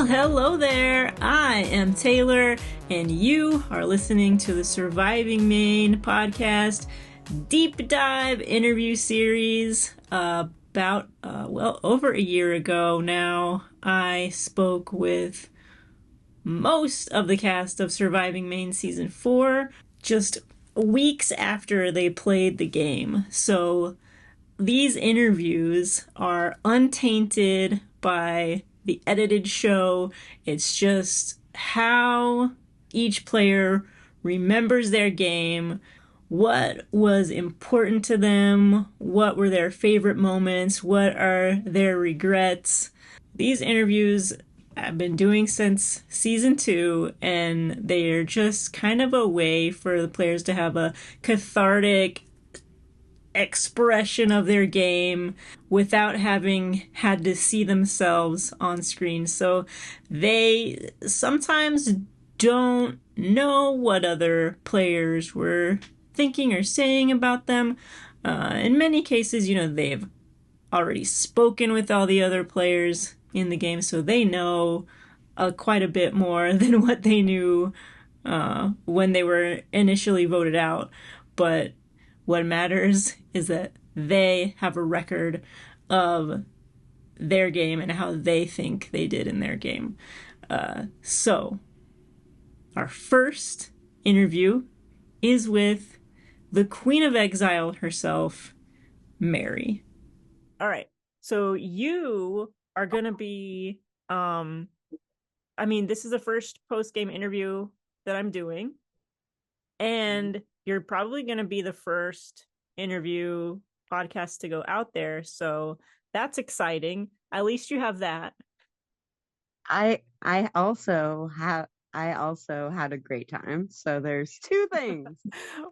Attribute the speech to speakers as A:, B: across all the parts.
A: hello there. I am Taylor, and you are listening to the Surviving Maine Podcast Deep-Dive interview series. About over a year ago now, I spoke with most of the cast of Surviving Maine Season 4, just weeks after they played the game. So these interviews are untainted by the edited show. It's just how each player remembers their game, what was important to them, what were their favorite moments, what are their regrets. These interviews I've been doing since season 2, and they are just kind of a way for the players to have a cathartic expression of their game without having had to see themselves on screen. So they sometimes don't know what other players were thinking or saying about them. In many cases, they've already spoken with all the other players in the game, so they know quite a bit more than what they knew when they were initially voted out. But what matters is that they have a record of their game and how they think they did in their game. So, our first interview is with the Queen of Exile herself, Mary. All right. So you are going to be, this is the first post-game interview that I'm doing. And you're probably going to be the first interview podcast to go out there. So that's exciting. At least you have that.
B: I also had a great time. So there's two things.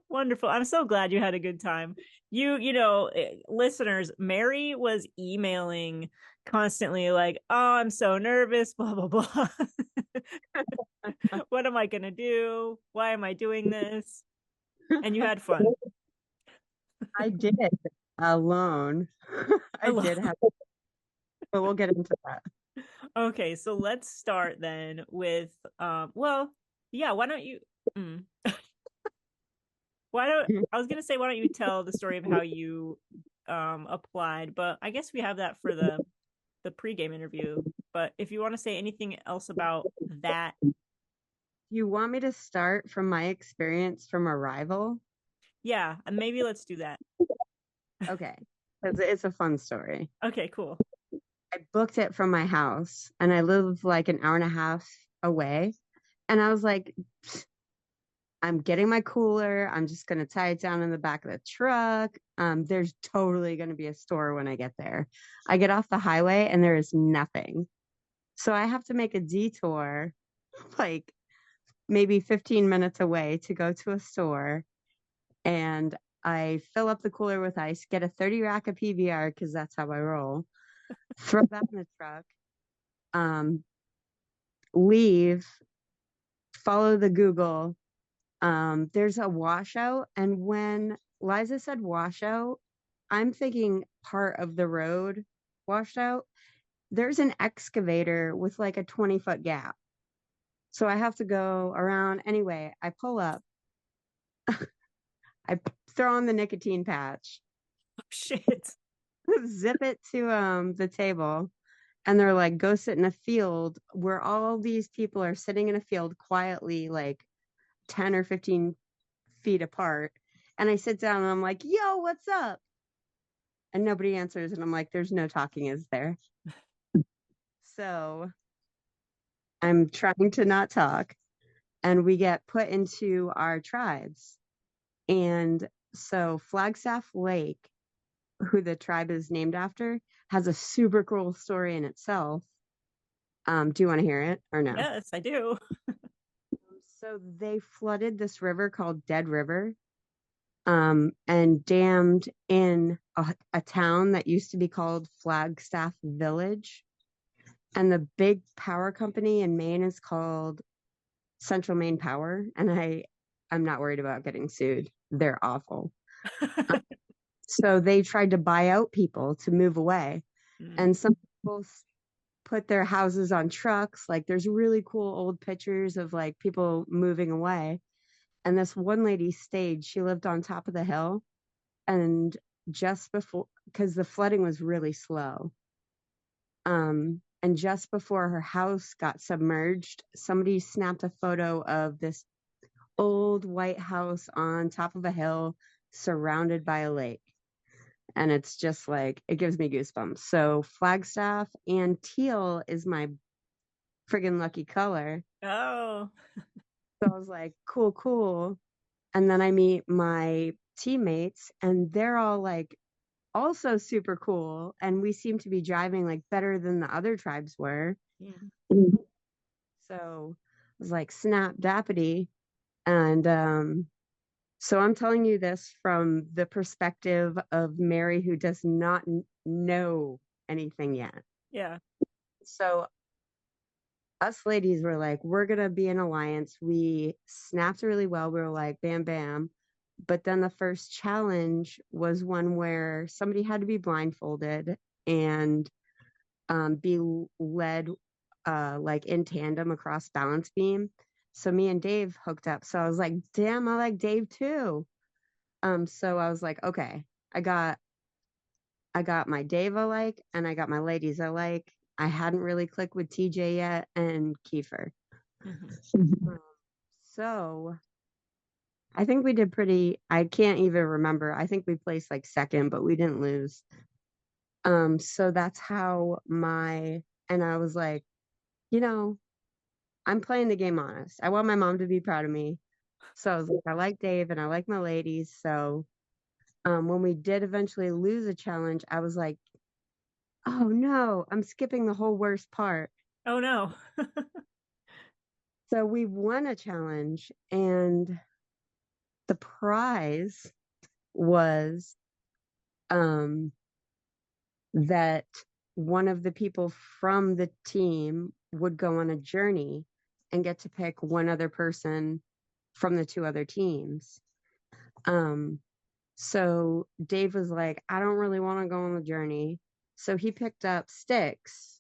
A: Wonderful. I'm so glad you had a good time. Listeners, Mary was emailing constantly like, oh, I'm so nervous, blah, blah, blah. What am I going to do? Why am I doing this? And you had fun.
B: I did alone. I did have, but we'll get into that.
A: Okay, so let's start then with, why don't you, I was going to say, why don't you tell the story of how you applied, but I guess we have that for the pregame interview. But if you want to say anything else about that.
B: You want me to start from my experience from Arrival?
A: Yeah, and maybe let's do that.
B: Okay, because it's a fun story.
A: Okay, cool.
B: I booked it from my house, and I live like an hour and a half away. And I was like, I'm getting my cooler. I'm just going to tie it down in the back of the truck. There's totally going to be a store when I get there. I get off the highway and there is nothing. So I have to make a detour, like maybe 15 minutes away to go to a store. And I fill up the cooler with ice, get a 30 rack of PBR because that's how I roll, throw that in the truck, leave, follow the Google. There's a washout, and when Liza said washout, I'm thinking part of the road washed out. There's an excavator with like a 20-foot gap. So I have to go around. Anyway, I pull up. I throw on the nicotine patch.
A: Oh, shit.
B: Zip it to the table. And they're like, go sit in a field where all these people are sitting in a field quietly, like 10 or 15 feet apart. And I sit down and I'm like, yo, what's up? And nobody answers. And I'm like, there's no talking, is there? So I'm trying to not talk. And we get put into our tribes. And so Flagstaff Lake, who the tribe is named after, has a super cool story in itself. Do you want to hear it or no?
A: Yes, I do.
B: So they flooded this river called Dead River, and dammed in a town that used to be called Flagstaff Village. And the big power company in Maine is called Central Maine Power. And I'm not worried about getting sued. They're awful. So they tried to buy out people to move away. And some people put their houses on trucks. Like there's really cool old pictures of like people moving away. And this one lady stayed, she lived on top of the hill. And just before, because the flooding was really slow. And just before her house got submerged, somebody snapped a photo of this old white house on top of a hill surrounded by a lake. And it's just like, it gives me goosebumps. So Flagstaff and teal is my friggin' lucky color.
A: Oh.
B: So I was like, cool, cool. And then I meet my teammates and they're all like also super cool. And we seem to be driving like better than the other tribes were.
A: Yeah.
B: So it was like snap dappity. And so I'm telling you this from the perspective of Mary, who does not know anything yet.
A: Yeah.
B: So us ladies were like, we're going to be an alliance. We snapped really well. We were like, bam, bam. But then the first challenge was one where somebody had to be blindfolded and be led like in tandem across balance beam. So me and Dave hooked up. So I was like, damn, I like Dave too. So I was like, okay, I got my Dave I like, and I got my ladies I like. I hadn't really clicked with TJ yet and Kiefer.
A: Mhm.
B: So I think we did pretty, I can't even remember. I think we placed like second, but we didn't lose. So that's how and I was like, you know, I'm playing the game honest. I want my mom to be proud of me. So I was like, I like Dave and I like my ladies. So when we did eventually lose a challenge, I was like, oh no, I'm skipping the whole worst part.
A: Oh no.
B: So we won a challenge, and the prize was um, that one of the people from the team would go on a journey and get to pick one other person from the two other teams. So Dave was like, I don't really want to go on the journey. So he picked up sticks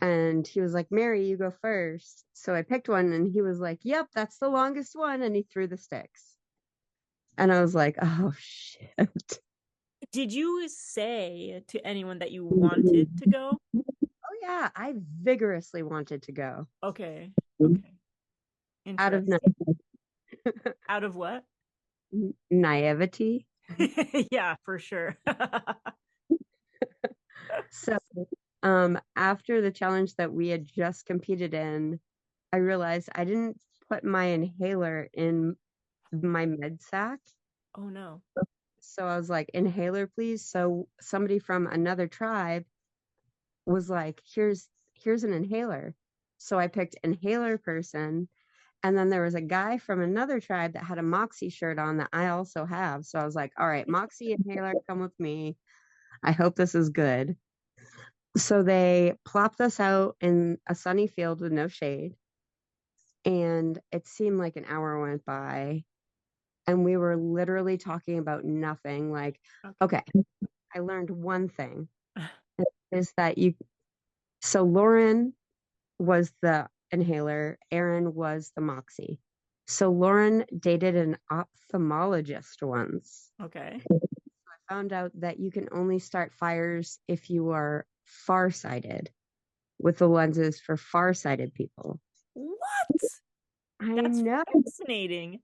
B: and he was like, Mary, you go first. So I picked one and he was like, yep, that's the longest one. And he threw the sticks. And I was like, oh shit.
A: Did you say to anyone that you wanted to go?
B: Oh yeah, I vigorously wanted to go.
A: Okay. Okay.
B: Out of
A: Interesting. Out of what?
B: naivety.
A: Yeah, for sure.
B: So after the challenge that we had just competed in, I realized I didn't put my inhaler in my med sack.
A: Oh no.
B: So I was like, inhaler, please. So somebody from another tribe was like, here's an inhaler. So I picked inhaler person. And then there was a guy from another tribe that had a Moxie shirt on that I also have. So I was like, all right, Moxie inhaler, come with me. I hope this is good. So they plopped us out in a sunny field with no shade. And it seemed like an hour went by. And we were literally talking about nothing. Like, okay, I learned one thing is that so Lauren was the inhaler, Aaron was the Moxie. So Lauren dated an ophthalmologist once.
A: Okay.
B: I found out that you can only start fires if you are farsighted with the lenses for farsighted people.
A: What?
B: I
A: That's
B: know.
A: fascinating.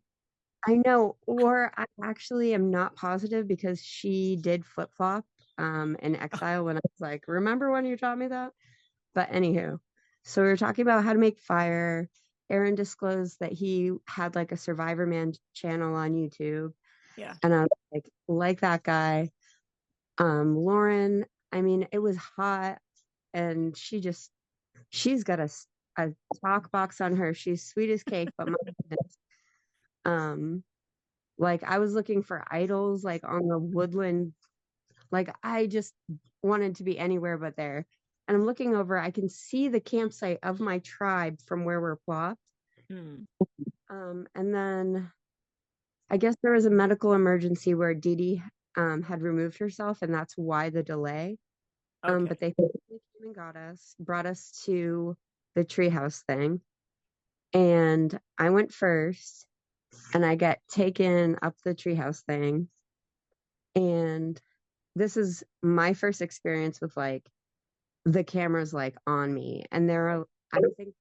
B: I know. Or I actually am not positive because she did flip flop in Exile when I was like, remember when you taught me that? But anywho, so we were talking about how to make fire. Aaron disclosed that he had like a Survivor Man channel on YouTube.
A: Yeah.
B: And I was like that guy. Lauren, I mean, it was hot and she's got a talk box on her. She's sweet as cake, but my goodness. Like I was looking for idols like on the woodland. Like I just wanted to be anywhere but there. And I'm looking over, I can see the campsite of my tribe from where we're plopped.
A: Hmm.
B: And then I guess there was a medical emergency where Dee Dee had removed herself, and that's why the delay.
A: Okay.
B: But they came and got us, brought us to the treehouse thing. And I went first and I get taken up the treehouse thing. And this is my first experience with like the cameras like on me. And there are, I think,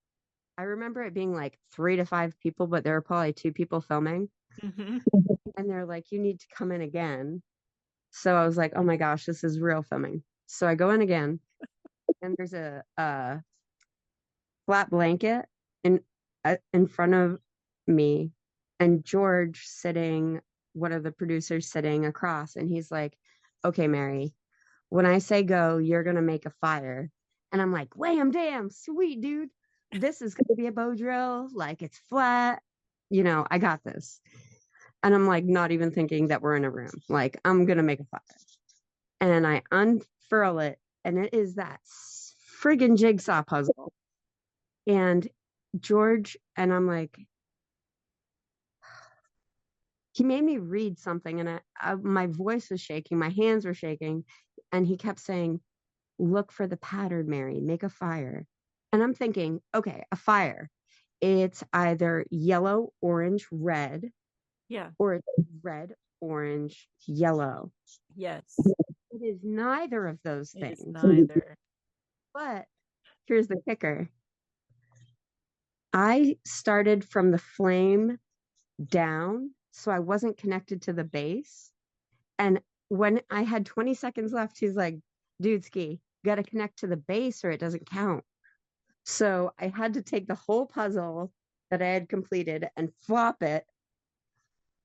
B: I remember it being like 3 to 5 people, but there were probably 2 people filming.
A: Mm-hmm.
B: And they're like, you need to come in again. So I was like, oh my gosh, this is real filming. So I go in again, and there's a flat blanket in front of me, and George sitting, one of the producers sitting across, and he's like, okay, Mary, when I say go, you're gonna make a fire. And I'm like, wham, damn, sweet dude. This is gonna be a bow drill, like it's flat. I got this. And I'm like, not even thinking that we're in a room. Like, I'm gonna make a fire. And I unfurl it, and it is that friggin' jigsaw puzzle. And George, and I'm like, he made me read something, and my voice was shaking, my hands were shaking, and he kept saying, look for the pattern, Mary, make a fire. And I'm thinking, okay, a fire. It's either yellow, orange, red,
A: Yeah.
B: or it's red, orange, yellow.
A: Yes.
B: It is neither of those
A: It is
B: things.
A: neither.
B: But here's the kicker. I started from the flame down, so I wasn't connected to the base. And when I had 20 seconds left, he's like, dude, ski, got to connect to the base or it doesn't count. So I had to take the whole puzzle that I had completed and flop it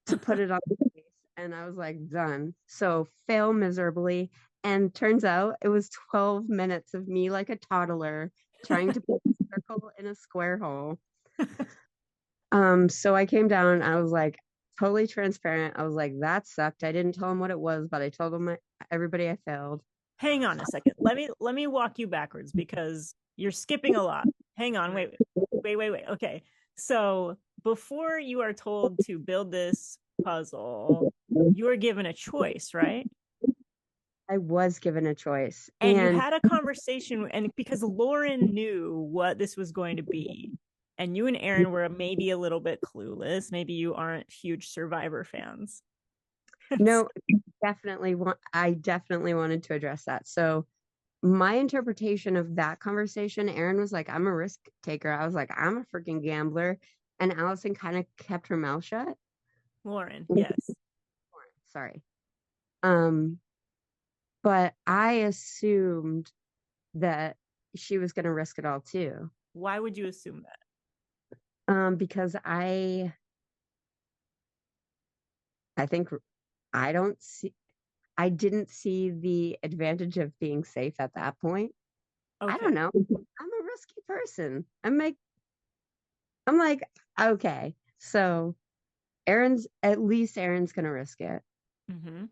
B: to put it on the base. And I was like, done. So fail miserably. And turns out it was 12 minutes of me like a toddler trying to put a circle in a square hole. So I came down, I was like totally transparent. I was like, that sucked. I didn't tell him what it was, but I told him everybody I failed.
A: Hang on a second. Let me walk you backwards because you're skipping a lot. Hang on, wait. Okay. So before you are told to build this puzzle, you are given a choice, right?
B: I was given a choice.
A: And you had a conversation, and because Lauren knew what this was going to be, and you and Aaron were maybe a little bit clueless. Maybe you aren't huge Survivor fans.
B: No, I definitely wanted to address that. So my interpretation of that conversation, Aaron was like, I'm a risk taker. I was like, I'm a freaking gambler. And Allison kind of kept her mouth shut.
A: Lauren, yes.
B: Sorry. But I assumed that she was going to risk it all too.
A: Why would you assume that?
B: Because I think I didn't see the advantage of being safe at that point.
A: Okay.
B: I don't know. I'm a risky person. I'm like, okay, so Aaron's gonna risk it.
A: Mm-hmm.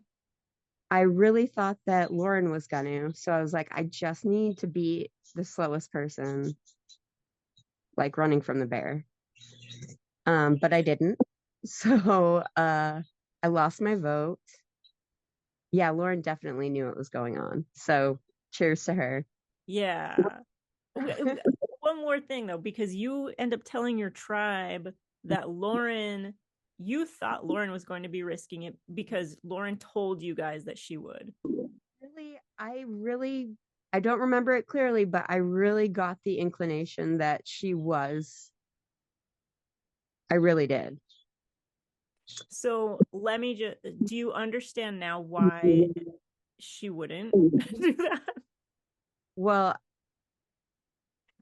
B: I really thought that Lauren was gonna, so I was like, I just need to be the slowest person, like running from the bear. But I didn't. So I lost my vote. Yeah, Lauren definitely knew what was going on. So cheers to her.
A: Yeah. One more thing though, because you end up telling your tribe that you thought Lauren was going to be risking it because Lauren told you guys that she would.
B: I don't remember it clearly, but I really got the inclination that she was. I really did.
A: So do you understand now why she wouldn't do that?
B: Well,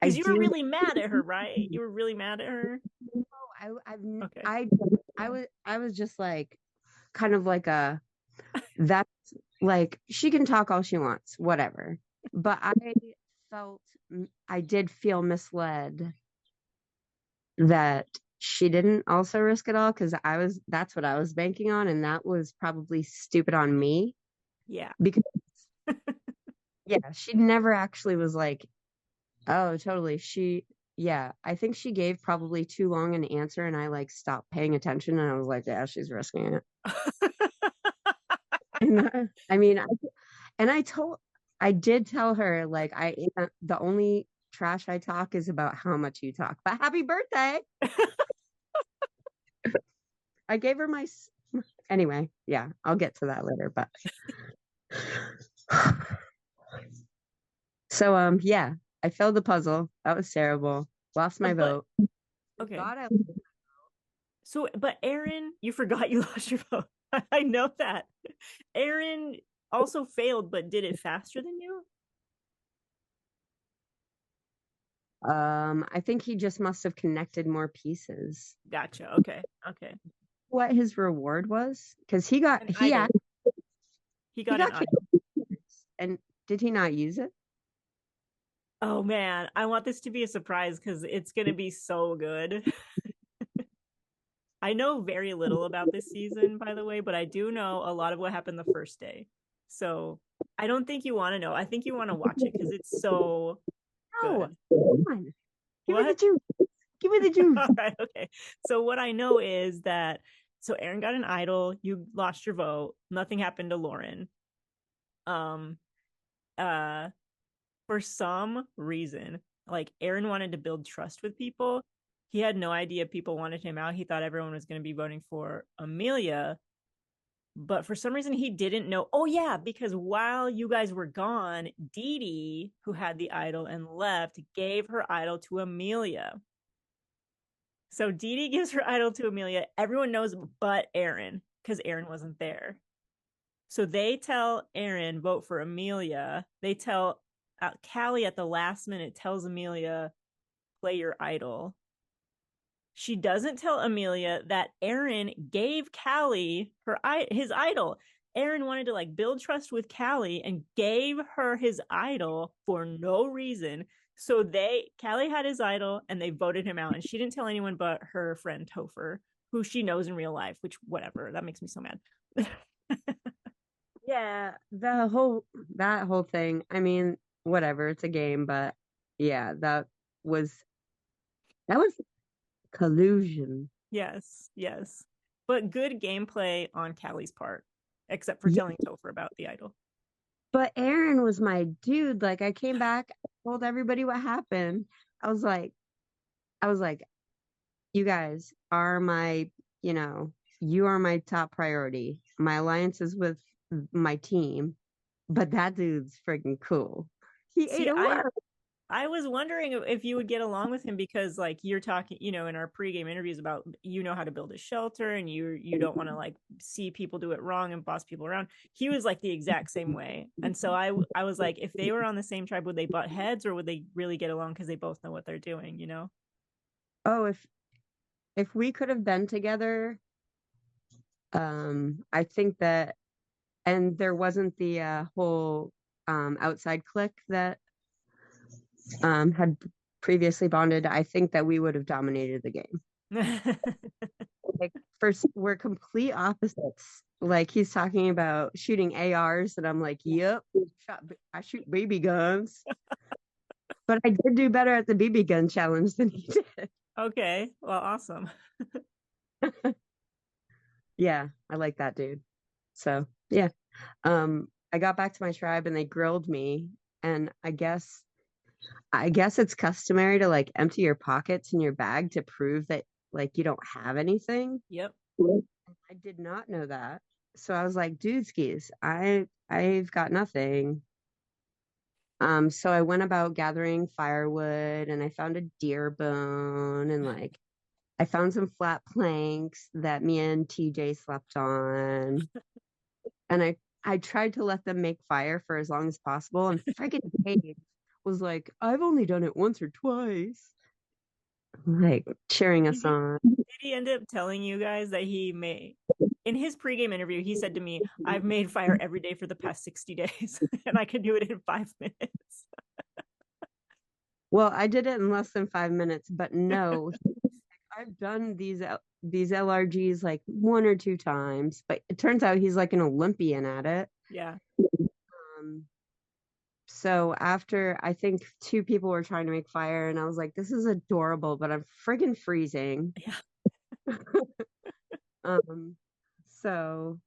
A: because you were really mad at her, right? You were really mad at her.
B: No, I was just like, kind of like that's like, she can talk all she wants, whatever. But I did feel misled that she didn't also risk it all, because that's what I was banking on, and that was probably stupid on me.
A: Yeah.
B: Because yeah, she never actually was like, oh, totally. I think she gave probably too long an answer, and I like stopped paying attention, and I was like, yeah, she's risking it. And I mean, I told, I did tell her like the only trash I talk is about how much you talk. But happy birthday. I gave her anyway, yeah, I'll get to that later, but so yeah, I failed the puzzle. That was terrible. Lost my
A: But
B: vote.
A: okay.
B: God,
A: So, but Aaron, you forgot you lost your vote. I know that. Aaron also failed, but did it faster than you?
B: I think he just must have connected more pieces.
A: Gotcha. Okay. Okay.
B: What his reward was? Because
A: An
B: he
A: idol.
B: actually
A: He
B: he
A: got an
B: got
A: idol.
B: and did he not use it?
A: Oh man, I want this to be a surprise because it's gonna be so good. I know very little about this season, by the way, but I do know a lot of what happened the first day. So I don't think you want to know. I think you want to watch it because it's so
B: No,
A: good.
B: come on, give me the
A: What?
B: juice. Give me the juice.
A: All right, okay. So what I know is that so Aaron got an idol, you lost your vote, nothing happened to Lauren. Um uh for some reason, like Aaron wanted to build trust with people. He had no idea people wanted him out. He thought everyone was going to be voting for Amelia, but for some reason he didn't know. Oh yeah, because while you guys were gone, Dee Dee, who had the idol and left, gave her idol to Amelia. So Dee Dee gives her idol to Amelia. Everyone knows but Aaron because Aaron wasn't there. So they tell Aaron, vote for Amelia. They tell Callie at the last minute, tells Amelia, play your idol. She doesn't tell Amelia that Aaron gave Callie his idol. Aaron wanted to like build trust with Callie and gave her his idol for no reason. So Callie had his idol and they voted him out. And she didn't tell anyone but her friend Topher, who she knows in real life, which whatever, that makes me so mad.
B: Yeah, that whole thing. I mean, whatever, it's a game, but yeah, was that was collusion.
A: Yes, yes. But good gameplay on Callie's part, except for
B: Yeah,
A: telling Topher about the idol.
B: but Aaron was my dude. Like I came back, I told everybody what happened. I was like, I was like, you guys are you know, you are my top priority. My alliance is with my team, but that dude's freaking cool. He ate
A: See,
B: a
A: I
B: worm.
A: I was wondering if you would get along with him because like you're talking, in our pregame interviews about how to build a shelter and you don't want to like see people do it wrong and boss people around. He was like the exact same way. And so I was like, if they were on the same tribe, would they butt heads or would they really get along because they both know what they're doing, you know?
B: Oh, if we could have been together, I think that, and there wasn't the whole outside clique that had previously bonded, I think that we would have dominated the game. Like, first, we're complete opposites. Like he's talking about shooting ARs, and I'm like, "Yep, I shoot BB guns." But I did do better at the BB gun challenge than he did.
A: Okay, well, awesome.
B: Yeah, I like that dude. So yeah, I got back to my tribe and they grilled me, and I guess it's customary to like empty your pockets in your bag to prove that like you don't have anything.
A: Yep.
B: I did not know that. So I was like, dude skis, I've got nothing. So I went about gathering firewood and I found a deer bone and like I found some flat planks that me and TJ slept on. And I tried to let them make fire for as long as possible. And freaking Dave was like, I've only done it once or twice. Like cheering us on.
A: Did he end up telling you guys that he made in his pregame interview? He said to me, "I've made fire every day for the past 60 days, and I can do it in 5 minutes."
B: Well, I did it in less than 5 minutes, but no, I've done these LRGs like one or two times, but it turns out he's like an Olympian at it.
A: Yeah.
B: Um, so after I think two people were trying to make fire, and I was like, this is adorable, but I'm friggin' freezing.
A: Yeah.
B: Um, so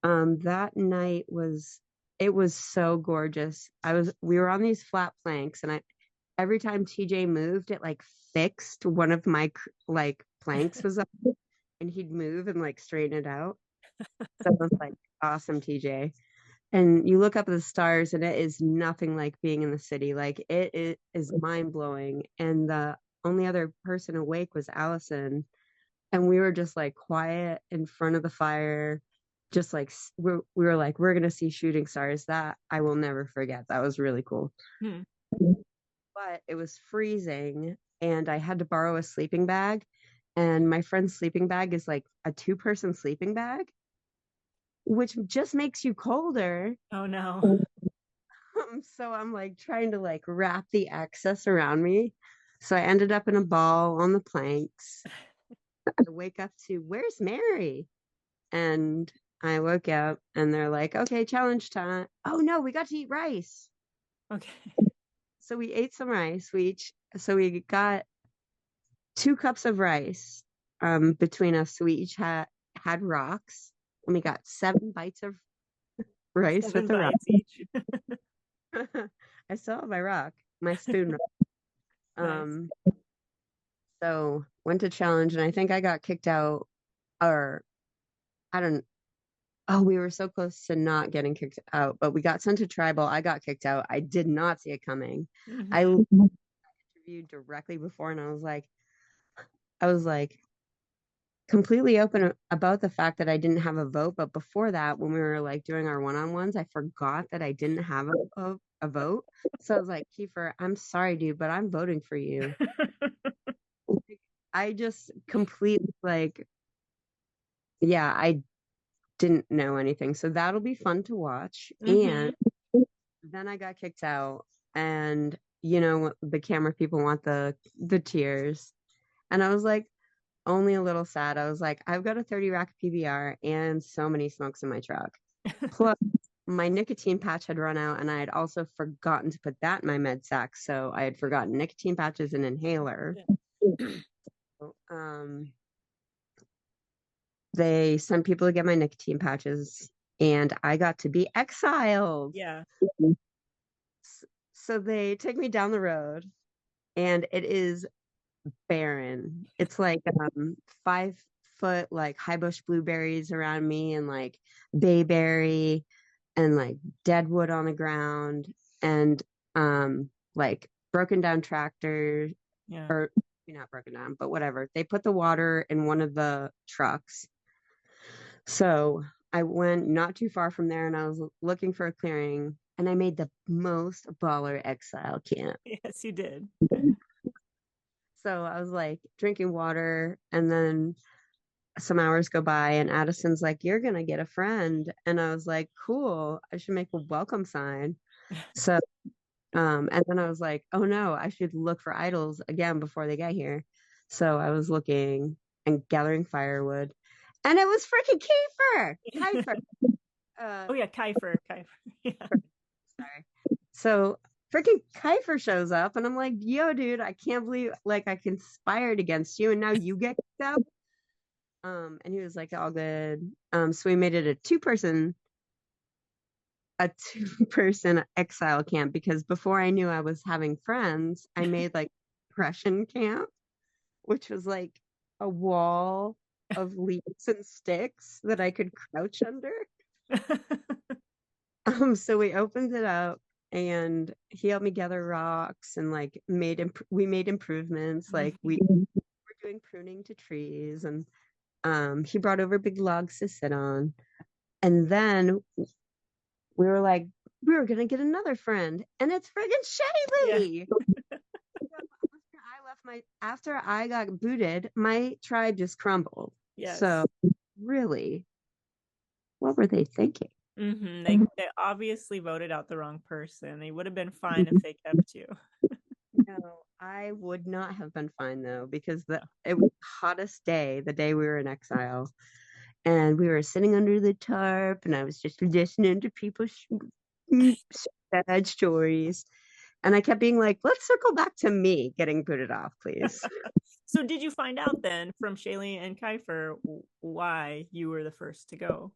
B: that night was it was so gorgeous. We were on these flat planks, and every time TJ moved, it like fixed one of my like planks was up, and he'd move and like straighten it out. So it was like awesome, TJ. And you look up at the stars, and it is nothing like being in the city. Like it is mind blowing. And the only other person awake was Allison, and we were just like quiet in front of the fire, just like we were like, we're gonna see shooting stars. That I will never forget. That was really cool.
A: Hmm.
B: But it was freezing, and I had to borrow a sleeping bag, and my friend's sleeping bag is like a 2-person sleeping bag, which just makes you colder.
A: Oh no.
B: So I'm like trying to like wrap the excess around me. So I ended up in a ball on the planks. I wake up to, where's Mary? And I woke up, and they're like, okay, challenge time. Oh no, we got to eat rice.
A: Okay.
B: So we ate some rice. So we got 2 cups of rice between us. So we each had rocks, and we got 7 bites of rice
A: 7
B: with the rock.
A: bites each.
B: I still have my rock, my spoon.
A: Nice.
B: So went to challenge, and I think I got kicked out, or I don't. Oh, we were so close to not getting kicked out, but we got sent to tribal. I got kicked out. I did not see it coming. I
A: Mm-hmm.
B: interviewed directly before, and I was like completely open about the fact that I didn't have a vote. But before that, when we were like doing our one-on-ones, I forgot that I didn't have a vote. So I was like, Kiefer, I'm sorry, dude, but I'm voting for you. I just completely like, yeah, I didn't know anything. So that'll be fun to watch.
A: Mm-hmm.
B: And then I got kicked out, and the camera people want the tears. And I was like only a little sad. I was like, I've got a 30 rack PBR and so many smokes in my truck. Plus my nicotine patch had run out, and I had also forgotten to put that in my med sack. So I had forgotten nicotine patches and inhaler. Um they sent people to get my nicotine patches, and I got to be exiled.
A: Yeah.
B: So they take me down the road, and it is barren. It's like 5 foot like high bush blueberries around me, and like bayberry, and like deadwood on the ground, and like broken down tractors,
A: Yeah.
B: or not broken down, but whatever. They put the water in one of the trucks. So I went not too far from there, and I was looking for a clearing, and I made the most baller exile camp.
A: Yes, you did.
B: So I was like drinking water, and then some hours go by, and Addison's like, "You're gonna get a friend." And I was like, "Cool, I should make a welcome sign." So and then I was like, "Oh no, I should look for idols again before they get here." So I was looking and gathering firewood, and it was freaking Kiefer. Kiefer.
A: Oh yeah, Kiefer. Yeah.
B: Sorry. So freaking Kiefer shows up, and I'm like, yo, dude, I can't believe like I conspired against you, and now you get kicked out. And he was like, all good. So we made it a 2-person exile camp, because before I knew I was having friends, I made like depression camp, which was like a wall of leaves and sticks that I could crouch under. So we opened it up, and he helped me gather rocks, and like we made improvements. Like we were doing pruning to trees, and he brought over big logs to sit on. And then we were like, we were gonna get another friend, and it's friggin' Shaylee. Yeah. After I got booted, my tribe just crumbled.
A: Yes.
B: So really, what were they thinking?
A: Mm-hmm. They obviously voted out the wrong person. They would have been fine if they kept you.
B: No, I would not have been fine though, because it was the hottest day, the day we were in exile, and we were sitting under the tarp, and I was just listening to people's sad stories, and I kept being like, "Let's circle back to me getting booted off, please."
A: So did you find out then from Shaylee and Kiefer why you were the first to go?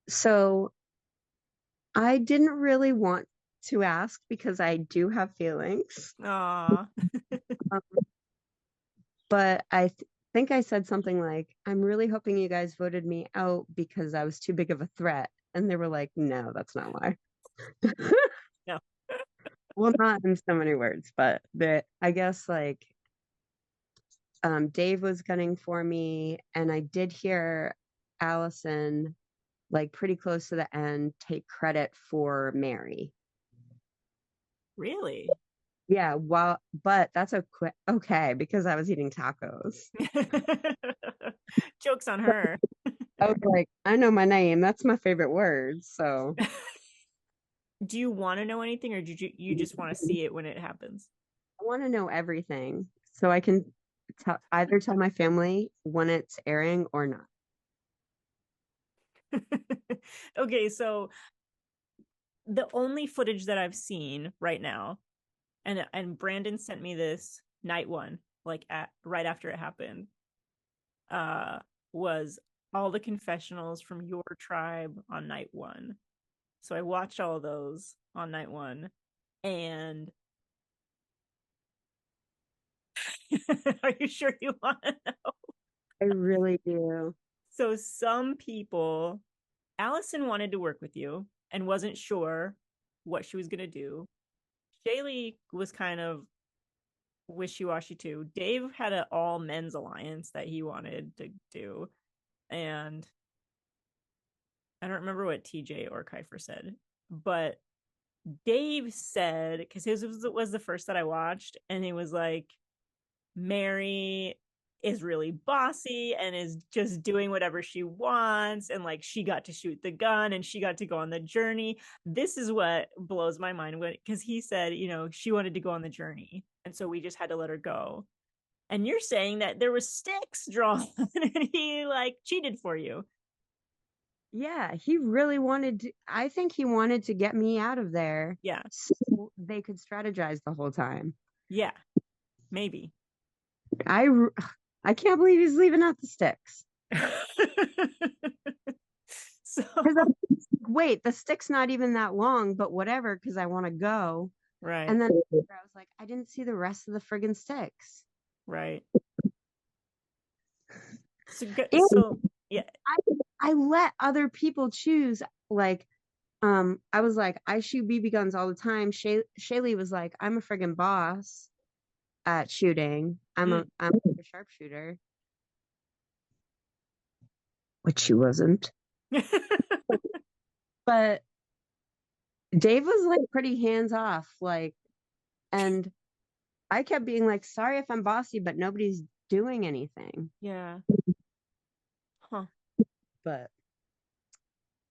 B: So I didn't really want to ask because I do have feelings.
A: Aw.
B: Um, but think I said something like, I'm really hoping you guys voted me out because I was too big of a threat. And they were like, no, that's not why.
A: No.
B: Well, not in so many words, but I guess like Dave was gunning for me, and I did hear Allison, like pretty close to the end, take credit for Mary.
A: Really?
B: Yeah, well, but that's okay because I was eating tacos.
A: Joke's on her.
B: I was like, I know my name. That's my favorite word. So
A: Do you want to know anything, or you just want to see it when it happens?
B: I want to know everything so I can either tell my family when it's airing or not.
A: Okay, so the only footage that I've seen right now, and Brandon sent me this night one, like right after it happened, uh, was all the confessionals from your tribe on night one. So I watched all of those on night one, and are you sure you want to know?
B: I really do.
A: So some people, Allison wanted to work with you and wasn't sure what she was going to do. Shaylee was kind of wishy-washy too. Dave had an all men's alliance that he wanted to do, and I don't remember what TJ or Kiefer said, but Dave said, because his was the first that I watched, and it was like, Mary is really bossy and is just doing whatever she wants, and like she got to shoot the gun and she got to go on the journey. This is what blows my mind, because he said, she wanted to go on the journey, and so we just had to let her go. And you're saying that there was sticks drawn and he like cheated for you.
B: Yeah, he really wanted to. I think he wanted to get me out of there
A: Yeah.
B: so they could strategize the whole time.
A: Yeah, maybe.
B: I, I can't believe he's leaving out the sticks.
A: So
B: Wait, the stick's not even that long, but whatever, because I want to go.
A: right.
B: And then I was like, I didn't see the rest of the friggin' sticks.
A: Right. So,
B: And
A: so yeah.
B: I let other people choose. Like, I was like, I shoot BB guns all the time. Shaylee was like, I'm a friggin' boss at shooting. I'm a sharpshooter, which she wasn't. But Dave was like pretty hands off, like, and I kept being like, sorry if I'm bossy, but nobody's doing anything.
A: Yeah. Huh.
B: But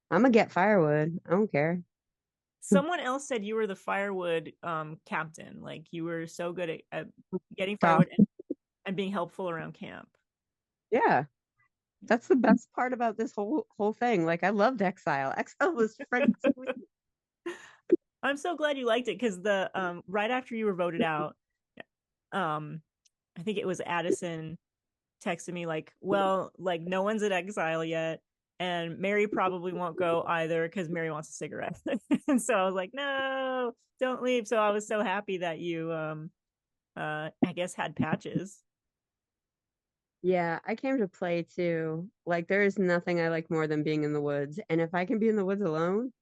B: I'm gonna get firewood. I don't care.
A: Someone else said you were the firewood captain. Like you were so good at getting
B: So,
A: firewood and being helpful around camp.
B: yeah, that's the best part about this whole thing. Like, I loved Exile. Exile was friggin' sweet.
A: I'm so glad you liked it, because the right after you were voted out, um I think it was Addison texted me like, well, like no one's at Exile yet, and Mary probably won't go either because Mary wants a cigarette. And so I was like, no, don't leave. So I was so happy that you I guess had patches.
B: Yeah, I came to play too. Like, there is nothing I like more than being in the woods. And if I can be in the woods alone,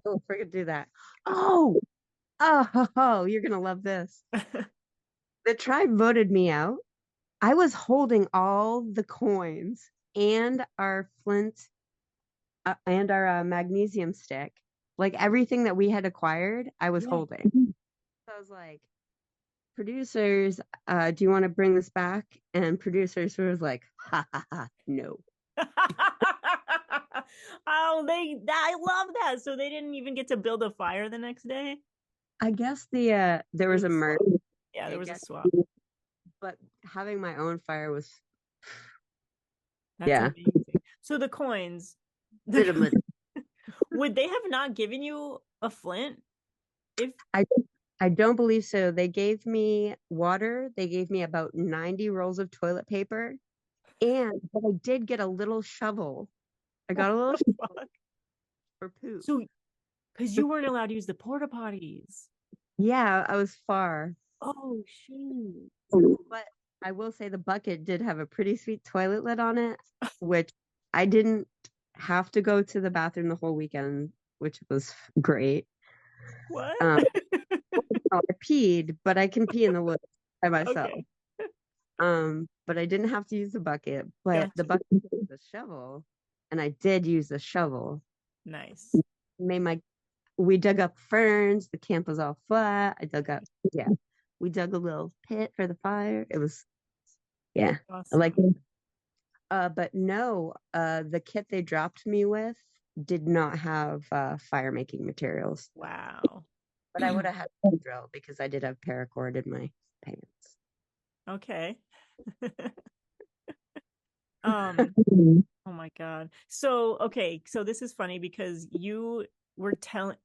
B: oh, friggin' do that. Oh, you're gonna love this. The tribe voted me out. I was holding all the coins and our flint and our magnesium stick, like everything that we had acquired, I was
A: Yeah.
B: holding. So I was like, producers, do you want to bring this back? And producers was like, ha ha ha, no.
A: Oh, I love that. So they didn't even get to build a fire the next day.
B: I guess there was a merge.
A: Yeah, there
B: I
A: was a
B: guess,
A: swap.
B: but having my own fire was,
A: That's
B: yeah.
A: amazing. So the coins, would they have not given you a flint if
B: I don't believe so. They gave me water. They gave me about 90 rolls of toilet paper. But I did get a little shovel. I got a little
A: what the fuck?
B: for poop.
A: So, because you weren't allowed to use the porta potties.
B: Yeah, I was far.
A: Oh, shoot.
B: But I will say the bucket did have a pretty sweet toilet lid on it, which I didn't have to go to the bathroom the whole weekend, which was great.
A: What?
B: Um, I peed, but I can pee in the woods by myself.
A: Okay.
B: But I didn't have to use the bucket, but the
A: Gotcha.
B: bucket was the shovel, and I did use the shovel.
A: Nice.
B: We dug up ferns. The camp was all flat. Yeah, we dug a little pit for the fire. It was, yeah, I like
A: Awesome.
B: it. But no, the kit they dropped me with did not have fire making materials.
A: Wow.
B: But I would have had a drill because I did have paracord in my pants.
A: Okay. Oh my God. So, okay, so this is funny because you were telling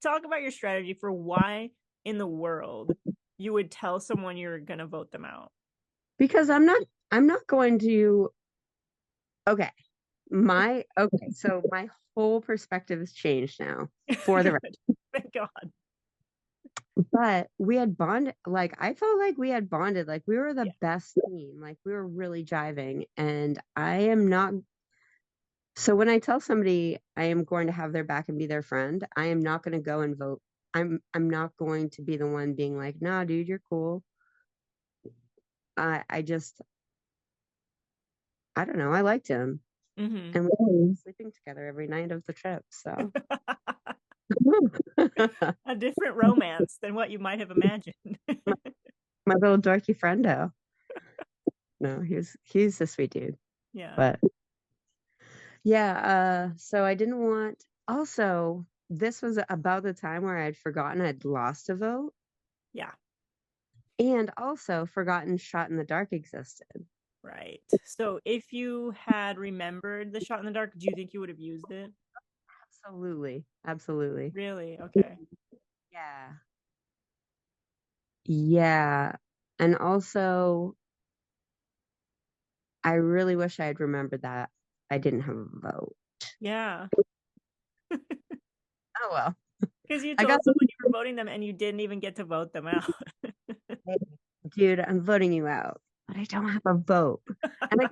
A: talk about your strategy for why in the world you would tell someone you're gonna vote them out.
B: Because I'm not going to. Okay, so my whole perspective has changed now for the record.
A: Thank God.
B: But we had bonded, like I felt like we had bonded, like we were the
A: Yeah.
B: best team, like we were really jiving, and I am not. So when I tell somebody I am going to have their back and be their friend, I am not going to go and vote. I'm not going to be the one being like, "Nah, dude, you're cool." I don't know. I liked him,
A: Mm-hmm.
B: and we were sleeping together every night of the trip. So
A: A different romance than what you might have imagined.
B: my little dorky friendo. No, he's a sweet dude.
A: Yeah.
B: But yeah, so I didn't want also this was about the time where I'd forgotten I'd lost a vote
A: Yeah.
B: and also forgotten shot in the dark existed.
A: Right. So if you had remembered the shot in the dark, do you think you would have used it?
B: Absolutely. Absolutely.
A: Really? Okay.
B: Yeah. Yeah. And also I really wish I had remembered that I didn't have a vote.
A: Yeah.
B: Oh well.
A: Because you
B: I got
A: told someone you were voting them and you didn't even get to vote them out.
B: dude, I'm voting you out, but I don't have a vote. And I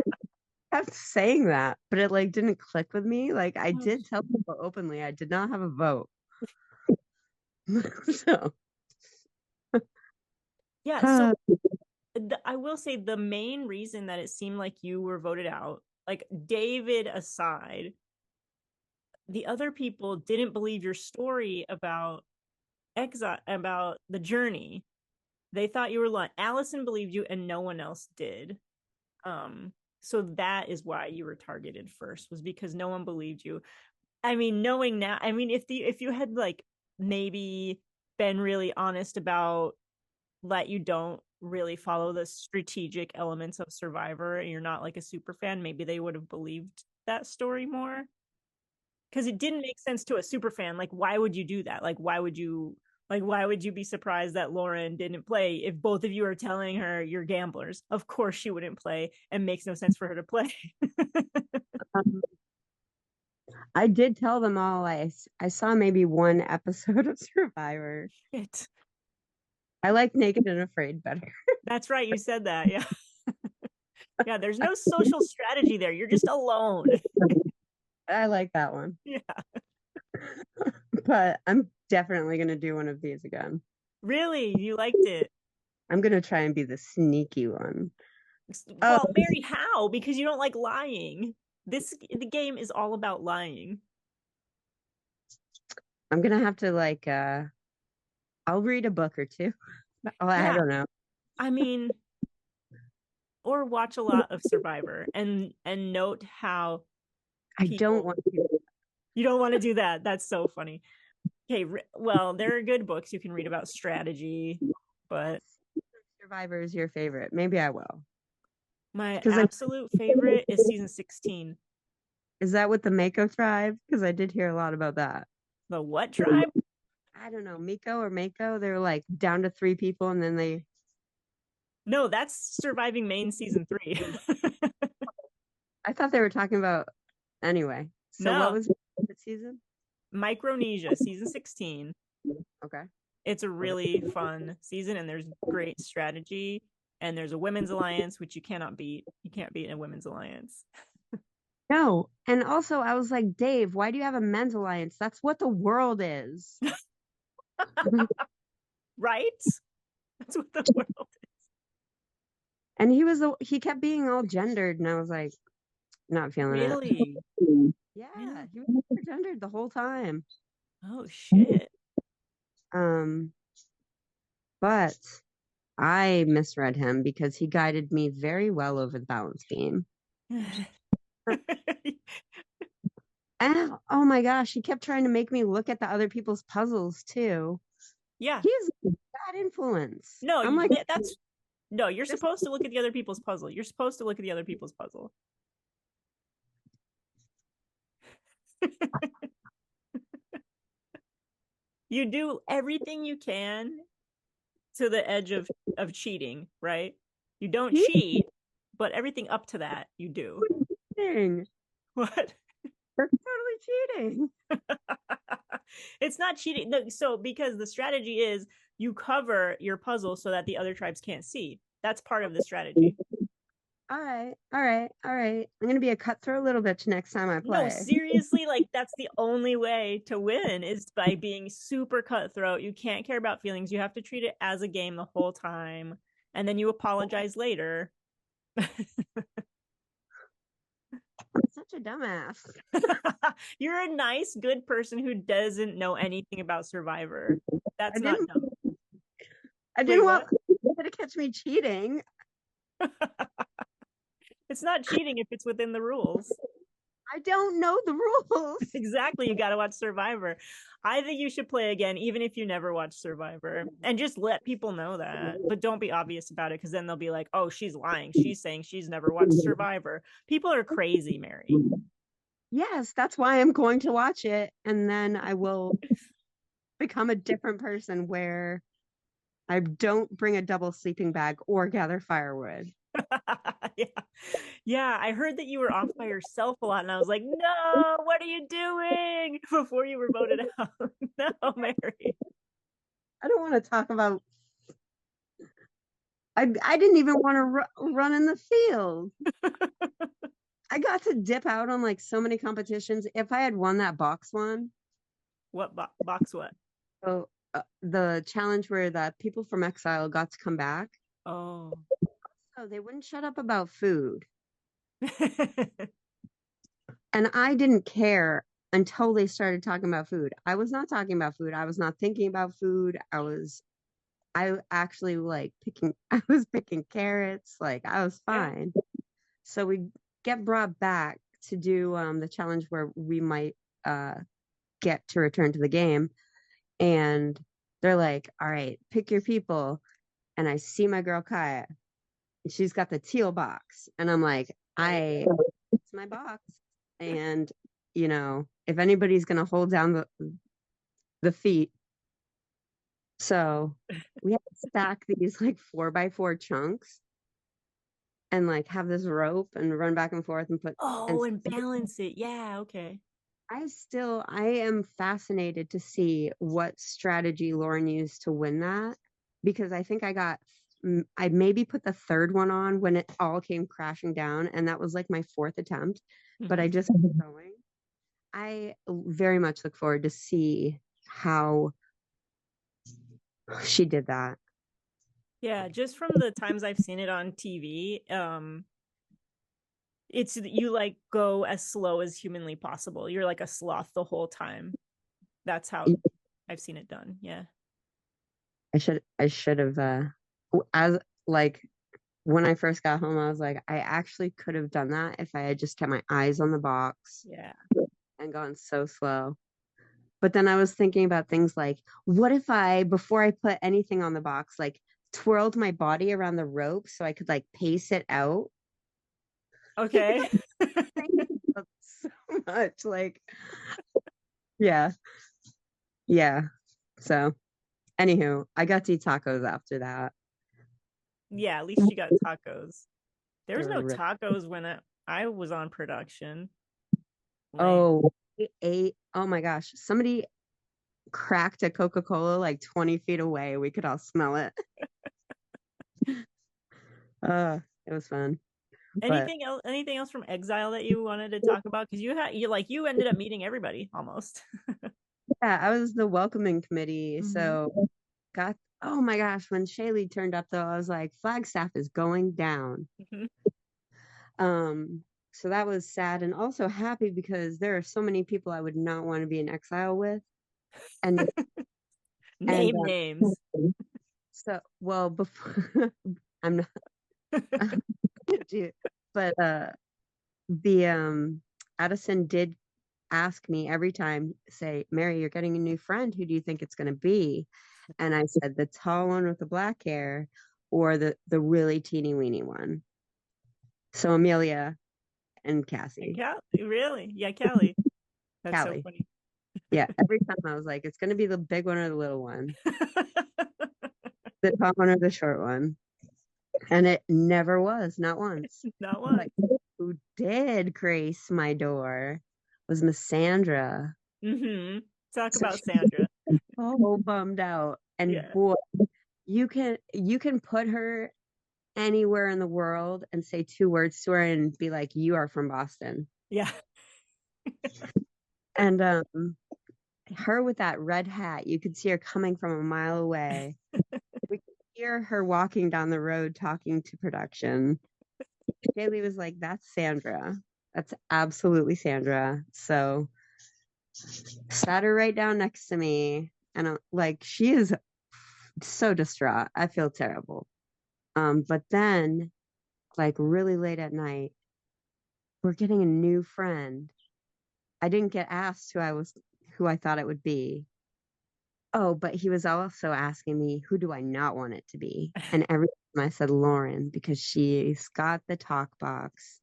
B: kept saying that, but it like didn't click with me. Like I did tell people openly I did not have a vote. So
A: Yeah. So I will say the main reason that it seemed like you were voted out, like David aside, the other people didn't believe your story about exile, about the journey. They thought you were lying. Allison believed you and no one else did. So that is why you were targeted first, was because no one believed you. I mean, knowing now, I mean, if you had like maybe been really honest about that you don't really follow the strategic elements of Survivor and you're not like a super fan, maybe they would have believed that story more. Because it didn't make sense to a super fan. Like, why would you do that? Why would you be surprised that Lauren didn't play if both of you are telling her you're gamblers? Of course she wouldn't play, and makes no sense for her to play.
B: um, I did tell them all I saw maybe one episode of Survivor.
A: Shit.
B: I like Naked and Afraid better.
A: That's right, you said that. Yeah. Yeah, there's no social strategy there. You're just alone.
B: I like that one.
A: Yeah.
B: But I'm definitely gonna do one of these again.
A: Really? You liked it?
B: I'm gonna try and be the sneaky one. Oh,
A: Well, Mary, how? Because you don't like lying. The game is all about lying.
B: I'm gonna have to I'll read a book or two. Oh, I
A: Yeah.
B: don't know.
A: I mean, or watch a lot of Survivor and note how
B: I
A: people
B: don't want to.
A: you don't want to do that. That's so funny. Okay, well, there are good books you can read about strategy, but
B: Survivor is your favorite. Maybe I will.
A: my
B: Because
A: absolute favorite is season 16.
B: is that with the Mako tribe? Because I did hear a lot about that.
A: The what tribe?
B: I don't know, Miko or Mako. They're like down to 3 people, and then they.
A: No, that's Surviving Maine season 3.
B: I thought they were talking about. Anyway, So what
A: No,
B: was the season?
A: Micronesia, season 16.
B: Okay.
A: It's a really fun season, and there's great strategy, and there's a women's alliance, which you cannot beat. You can't beat a women's alliance.
B: No. And also I was like, Dave, why do you have a men's alliance? That's what the world is.
A: Right? That's what the world is.
B: And he kept being all gendered, and I was like, not feeling
A: Really?
B: it. Yeah,
A: Yeah.
B: he was gendered the whole time.
A: Oh, shit.
B: But I misread him because he guided me very well over the balance beam. And oh my gosh, he kept trying to make me look at the other people's puzzles too.
A: Yeah.
B: He's a bad influence.
A: No,
B: I'm like,
A: that's no, you're supposed to look at the other people's puzzle. You're supposed to look at the other people's puzzle. You do everything you can to the edge of cheating, right? You don't cheat, but everything up to that you do.
B: cheating.
A: What?
B: They're totally cheating.
A: It's not cheating. No, so because the strategy is you cover your puzzle so that the other tribes can't see. That's part of the strategy.
B: All right, all right, all right. I'm gonna be a cutthroat little bitch next time I play.
A: No, seriously, like that's the only way to win is by being super cutthroat. You can't care about feelings. You have to treat it as a game the whole time, and then you apologize later.
B: I'm such a dumbass.
A: You're a nice, good person who doesn't know anything about Survivor. That's not dumb.
B: I didn't want to catch me cheating.
A: It's not cheating if it's within the rules.
B: I don't know the rules.
A: Exactly. You got to watch Survivor. I think you should play again, even if you never watch Survivor, and just let people know that. But don't be obvious about it, because then they'll be like, oh, she's lying. She's saying she's never watched Survivor. People are crazy, Mary.
B: Yes, that's why I'm going to watch it. And then I will become a different person where I don't bring a double sleeping bag or gather firewood.
A: Yeah. Yeah, I heard that you were off by yourself a lot, and I was like, no, what are you doing? Before you were voted out. No, Mary.
B: I don't want to talk about. I didn't even want to run in the field. I got to dip out on like so many competitions. If I had won that box one.
A: What box what?
B: So the challenge where the people from Exile got to come back.
A: Oh.
B: So they wouldn't shut up about food. And I didn't care until they started talking about food. I was not talking about food. I was not thinking about food. I actually I was picking carrots. Like I was fine. Yeah. So we get brought back to do the challenge where we might get to return to the game. And they're like, all right, pick your people. And I see my girl Kaya. She's got the teal box. And I'm like, it's my box. And, you know, if anybody's going to hold down the feet. So we have to stack these like 4x4 chunks and like have this rope and run back and forth and put.
A: And balance it. Yeah. Okay.
B: I am fascinated to see what strategy Lauren used to win that, because I think I maybe put the third one on when it all came crashing down, and that was like my fourth attempt, but I just kept going. I very much look forward to see how she did that.
A: Yeah, just from the times I've seen it on TV, it's you like go as slow as humanly possible. You're like a sloth the whole time. That's how I've seen it done. Yeah.
B: I should have as like when I first got home, I was like, I actually could have done that if I had just kept my eyes on the box.
A: Yeah.
B: And gone so slow. But then I was thinking about things like, what if I, before I put anything on the box, like twirled my body around the rope so I could like pace it out?
A: Okay.
B: So much. Like, yeah. Yeah. So, anywho, I got to eat tacos after that.
A: Yeah, at least you got tacos. There was no tacos when I was on production. Lame.
B: Oh, we ate. Oh my gosh. Somebody cracked a Coca-Cola like 20 feet away. We could all smell it. It was fun. But
A: Anything else? Anything else from exile that you wanted to talk about? Because you ended up meeting everybody almost.
B: yeah, I was the welcoming committee.
A: Hmm.
B: So got, oh my gosh, when Shaylee turned up though, I was like, Flagstaff is going down.
A: Hmm.
B: Um, so that was sad and also happy because there are so many people I would not want to be in exile with. And and
A: Name names.
B: so well before I'm not but the Addison did ask me every time, say, Mary, you're getting a new friend. Who do you think it's going to be? And I said, the tall one with the black hair or the really teeny weeny one. So Amelia and Cassie.
A: Really? Yeah, Callie. That's so
B: Callie.
A: funny.
B: Yeah. Every time I was like, it's going to be the big one or the little one, the tall one or the short one. And it never was, not once.
A: Not
B: But
A: one.
B: who did grace my door was Miss Sandra.
A: Hmm. Talk
B: So
A: about
B: she
A: Sandra.
B: was so bummed out. And
A: Yeah.
B: boy, you can put her anywhere in the world and say two words to her and be like, you are from Boston.
A: Yeah.
B: And her with that red hat, you could see her coming from a mile away. We could hear her walking down the road talking to production. Jaylee was like, that's Sandra. That's absolutely Sandra. So sat her right down next to me. And I'm like, she is so distraught. I feel terrible. But then, like really late at night, we're getting a new friend. I didn't get asked who I thought it would be. Oh, but he was also asking me, who do I not want it to be? And every time I said Lauren because she's got the talk box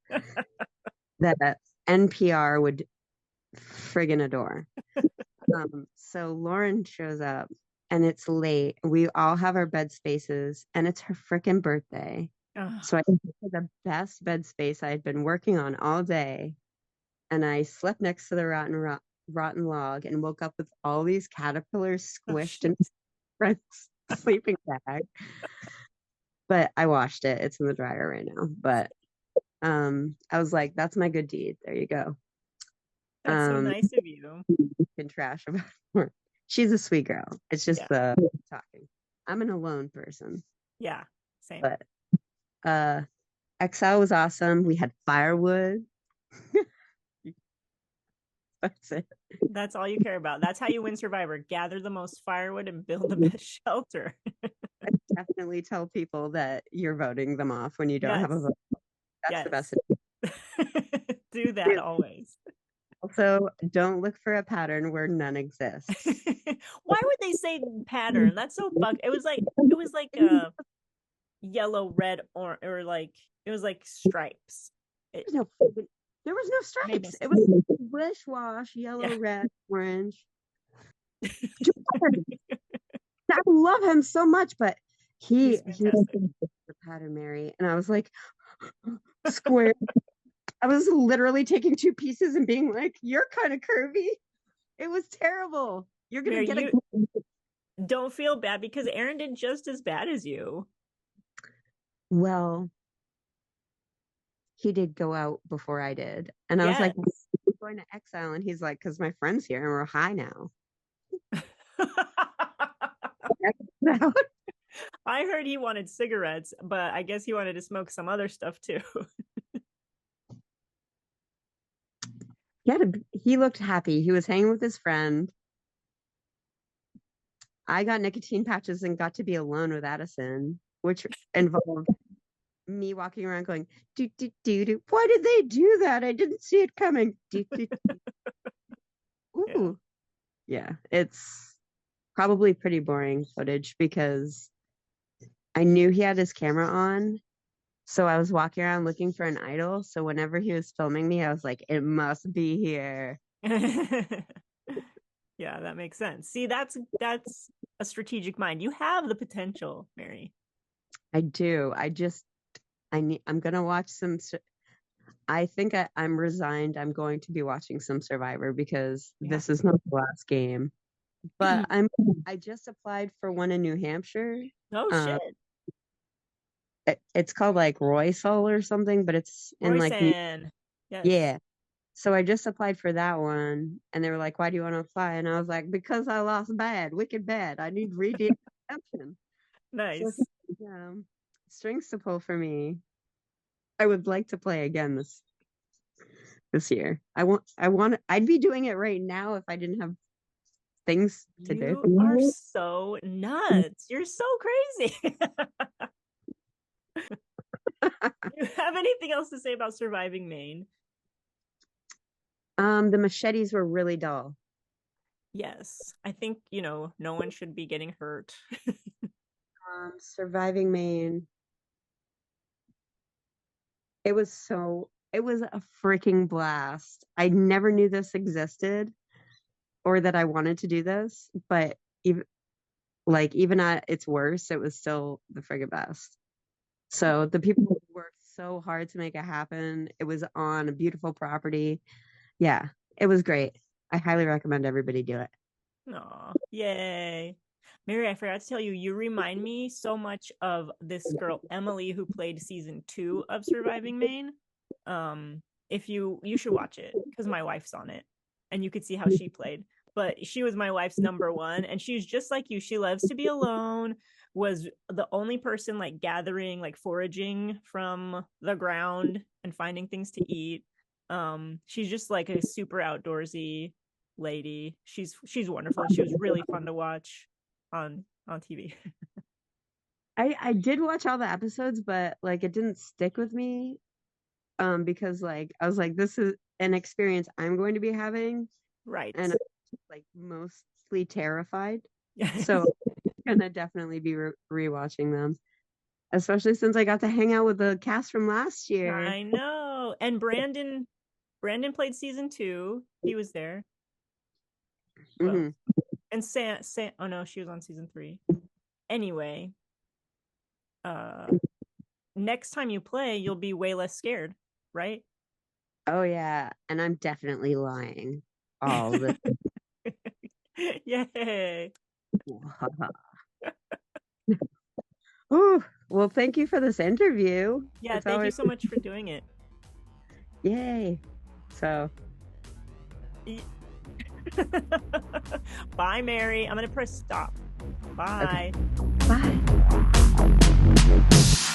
B: that NPR would friggin' adore. So Lauren shows up and it's late. We all have our bed spaces and it's her frickin' birthday.
A: Oh,
B: So I took the best bed space I had been working on all day. And I slept next to the rotten log and woke up with all these caterpillars
A: oh
B: squished
A: shoot.
B: in Fred's sleeping bag. But I washed it. It's in the dryer right now. But I was like, that's my good deed. There you go.
A: That's so nice of you.
B: You can trash about her. She's a sweet girl. It's just
A: Yeah.
B: the talking. I'm an alone person.
A: Yeah. Same.
B: But uh Exile was awesome. We had firewood. That's it.
A: That's all you care about. That's how you win Survivor. Gather the most firewood and build the best shelter.
B: I definitely tell people that you're voting them off when you don't have a
A: Yes.
B: vote. That's the
A: Yes.
B: best.
A: Do that always.
B: Also, don't look for a pattern where none exists.
A: Why would they say pattern? That's so bug. It was like yellow, red, or like it was like stripes. It
B: There was no
A: made no
B: stripes. It
A: sense.
B: was wish wash, yellow,
A: Yeah.
B: red, orange. I love him so much, but
A: He's
B: he was
A: fantastic.
B: the pattern, Mary, and I was like square. I was literally taking two pieces and being like, "You're kind of curvy." It was terrible. You're gonna
A: Mary,
B: get a.
A: you don't feel bad because Aaron did just as bad as you.
B: Well, he did go out before I did, and I was
A: Yes.
B: like, "Going to exile," and he's like, "Cause my friend's here and we're high now."
A: I heard he wanted cigarettes, but I guess he wanted to smoke some other stuff too.
B: He looked happy. He was hanging with his friend. I got nicotine patches and got to be alone with Addison, which involved me walking around going, do, do, do, do. Why did they do that? I didn't see it coming. Do, do, do.
A: Yeah.
B: Ooh. Yeah, it's probably pretty boring footage because I knew he had his camera on. So I was walking around looking for an idol. So whenever he was filming me, I was like, it must be here.
A: Yeah, that makes sense. See, that's a strategic mind. You have the potential, Mary.
B: I do. I'm gonna watch some. I think I'm resigned. I'm going to be watching some Survivor because
A: Yeah.
B: this is not the last game. But I just applied for one in New Hampshire.
A: Oh
B: Um,
A: shit.
B: it's called like Roysall or something, but it's in like
A: Royson. Yes.
B: yeah. So I just applied for that one, and they were like, "Why do you want to apply?" And I was like, "Because I lost bad, wicked bad. I need redemption." So
A: Nice.
B: yeah, strings to pull for me. I would like to play again this year. I'd be doing it right now if I didn't have things to do.
A: You are so nuts. You're so crazy. You have anything else to say about Surviving Maine?
B: The machetes were really dull.
A: Yes. I think, no one should be getting hurt.
B: Surviving Maine. It was a freaking blast. I never knew this existed or that I wanted to do this, but even at its worst, it was still the friggin' best. So the people worked so hard to make it happen. It was on a beautiful property. Yeah, it was great. I highly recommend everybody do it.
A: Aw, yay. Mary, I forgot to tell you, you remind me so much of this girl, Emily, who played season 2 of Surviving Maine. If you should watch it because my wife's on it and you could see how she played. But she was my wife's number one, and she's just like you. She loves to be alone, was the only person like gathering, like foraging from the ground and finding things to eat. She's just like a super outdoorsy lady. She's wonderful. She was really fun to watch on TV.
B: I did watch all the episodes, but like it didn't stick with me. Because like I was like, this is an experience I'm going to be having,
A: Right.
B: and I'm like mostly terrified. So I'm gonna definitely be rewatching them, especially since I got to hang out with the cast from last year.
A: I know. And Brandon played season 2. He was there. Well, and Sam, oh no, she was on season 3. Anyway, next time you play, you'll be way less scared, right?
B: Oh yeah, and I'm definitely lying. All the
A: Yay.
B: Ooh, well, thank you for this interview.
A: Yeah, thank you so much for doing it.
B: Yay. So
A: bye, Mary. I'm gonna press stop. Bye.
B: Okay. Bye.